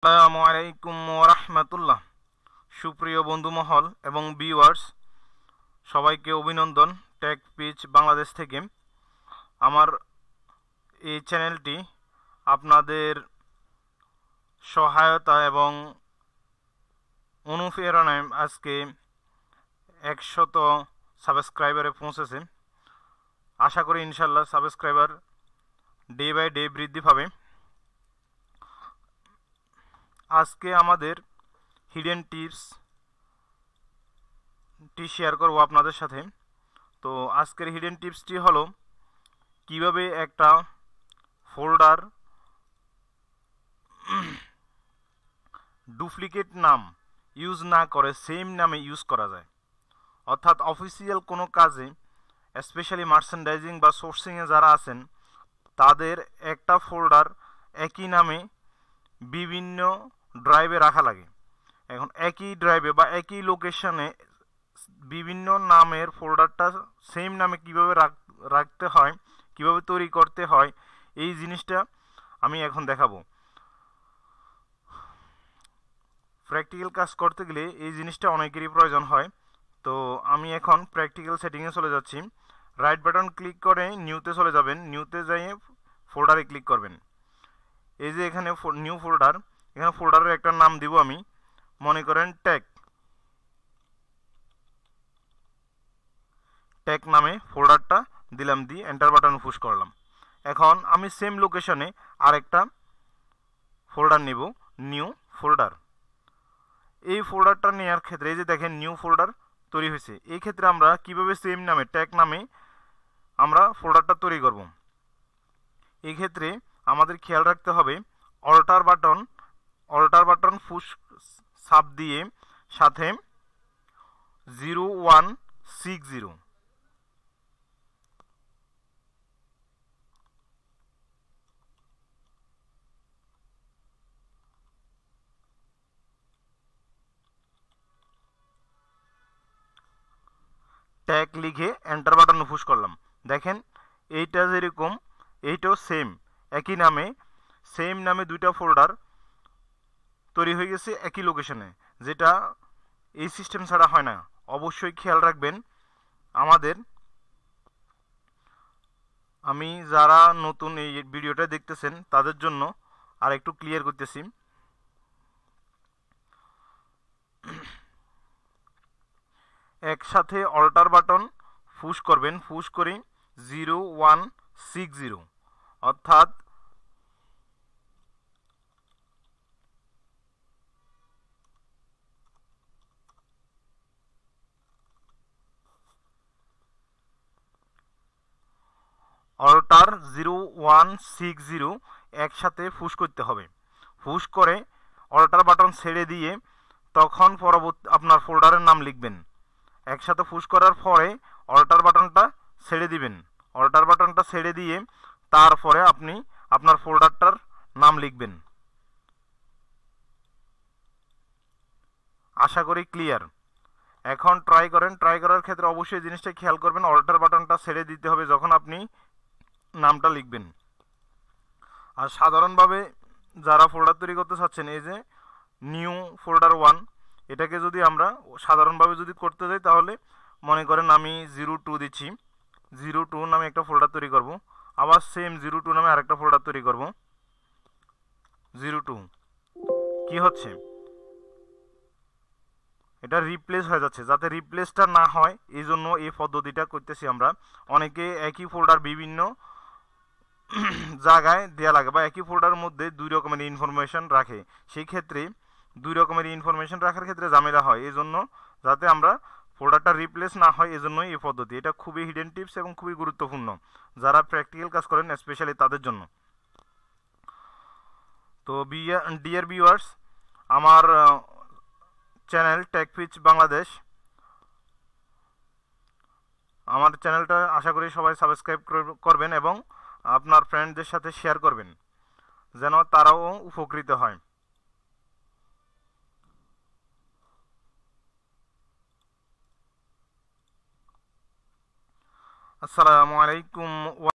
আসসালামু আলাইকুম ওয়া রাহমাতুল্লাহ। সুপ্রিয় বন্ধু মহল এবং ভিউয়ার্স, সবাইকে অভিনন্দন টেক পিচ বাংলাদেশ থেকে। আমার এই চ্যানেলটি আপনাদের সহায়তা এবং অনুপ্রেরণায় আজকে 100 সাবস্ক্রাইবারে পৌঁছেছে। আশা করি ইনশাল্লাহ সাবস্ক্রাইবার ডে বাই ডে বৃদ্ধি পাবে। আজকে আমাদের হিডেন টিপসটি শেয়ার করব আপনাদের সাথে। তো আজকের হিডেন টিপসটি হলো কিভাবে একটা ফোল্ডার ডুপ্লিকেট নাম ইউজ না করে সেম নামে ইউজ করা যায়। অর্থাৎ অফিসিয়াল কোনো কাজে, স্পেশালি মার্চেন্ডাইজিং বা সোর্সিংয়ে যারা আছেন, তাদের একটা ফোল্ডার একই নামে বিভিন্ন ড্রাইভে রাখা লাগে। এখন একই ড্রাইভে বা একই লোকেশনে বিভিন্ন নামের ফোল্ডারটা সেম নামে কিভাবে রাখতে হয়, কিভাবে তৈরি করতে হয়, এই জিনিসটা আমি এখন দেখাবো। প্র্যাকটিক্যাল কাজ করতে গেলে এই জিনিসটা অনেকেরই প্রয়োজন হয়। তো আমি এখন প্র্যাকটিক্যাল সেটিংয়ে চলে যাচ্ছি। রাইট বাটন ক্লিক করে নিউতে চলে যাবেন। নিউতে যাইয়ে ফোল্ডারে ক্লিক করবেন। এই যে এখানে নিউ ফোল্ডার, এখানে ফোল্ডারের একটা নাম দিব আমি, মনে করেন টেক নামে ফোল্ডারটা দিলাম, দিয়ে এন্টার বাটন পুশ করলাম। এখন আমি সেম লোকেশনে আরেকটা ফোল্ডার নিব, নিউ ফোল্ডার। এই ফোল্ডারটা নেওয়ার ক্ষেত্রে এই যে দেখেন নিউ ফোল্ডার তৈরি হয়েছে। এই ক্ষেত্রে আমরা কিভাবে সেম নামে টেক নামে আমরা ফোল্ডারটা তৈরি করব, এই ক্ষেত্রে আমাদের খেয়াল রাখতে হবে অল্টার বাটন পুশ সাব দিয়ে সাথে 0160 ট্যাগ লিখে এন্টার বাটন পুশ করলাম। দেখেন এইটা যেরকম, এইটাও সেম, একই নামে সেম নামে দুইটা ফোল্ডার তৈরি হয়ে গেছে একই লোকেশনে, যেটা এই সিস্টেম ছাড়া হয় না। অবশ্যই খেয়াল রাখবেন। আমাদের আমি যারা নতুন এই ভিডিওটা দেখতেছেন তাদের জন্য আর একটু ক্লিয়ার করতেছি। একসাথে অল্টার বাটন পুশ করবেন, পুশ করে 0160 অর্থাৎ অল্টার 0160 একসাথে পুশ করতে হবে। পুশ করে অল্টার বাটন ছেড়ে দিয়ে তখন পরবর্তী আপনার ফোল্ডারের নাম লিখবেন। একসাথে পুশ করার পরে অল্টার বাটনটা ছেড়ে দিবেন। অল্টার বাটনটা ছেড়ে দিয়ে তারপরে আপনি আপনার ফোল্ডারটার নাম লিখবেন। আশা করি ক্লিয়ার। এখন ট্রাই করেন। ট্রাই করার ক্ষেত্রে অবশ্যই জিনিসটা খেয়াল করবেন, অল্টার বাটনটা ছেড়ে দিতে হবে যখন আপনি নামটা লিখবেন। আর সাধারণভাবে যারা ফোল্ডার তৈরি করতে চাচ্ছেন, এই যে নিউ ফোল্ডার 1, এটাকে যদি আমরা সাধারণভাবে যদি করতে যাই তাহলে মনে করেন আমি 02 দিচ্ছি, 02 নামে একটা ফোল্ডার তৈরি করব। আবার সেম 02 নামে আরেকটা ফোল্ডার তৈরি করব। 02 কি হচ্ছে, এটা রিপ্লেস হয়ে যাচ্ছে। যাতে রিপ্লেসটা না হয় এই জন্য এই পদ্ধতিটা করতেছি আমরা। অনেকে একই ফোল্ডার বিভিন্ন জায়গায় দেওয়া লাগে বা একই ফোল্ডারের মধ্যে দুই রকমের ইনফরমেশন রাখে। সেই ক্ষেত্রে দুই রকমের ইনফরমেশন রাখার ক্ষেত্রে ঝামেলা হয়। এই জন্য যাতে আমরা ফোল্ডারটা রিপ্লেস না হয় এজন্যই এই পদ্ধতি। এটা খুবই হিডেন টিপস এবং খুবই গুরুত্বপূর্ণ যারা প্র্যাকটিক্যাল কাজ করেন, স্পেশালি তাদের জন্য। তো ডিয়ার ভিউয়ার্স, আমার চ্যানেল টেকপিচ বাংলাদেশ, আমার চ্যানেলটা আশা করি সবাই সাবস্ক্রাইব করবেন এবং আপনার ফ্রেন্ডদের সাথে শেয়ার করবেন যেন তারাও উপকৃত হয়। আসসালামু আলাইকুম।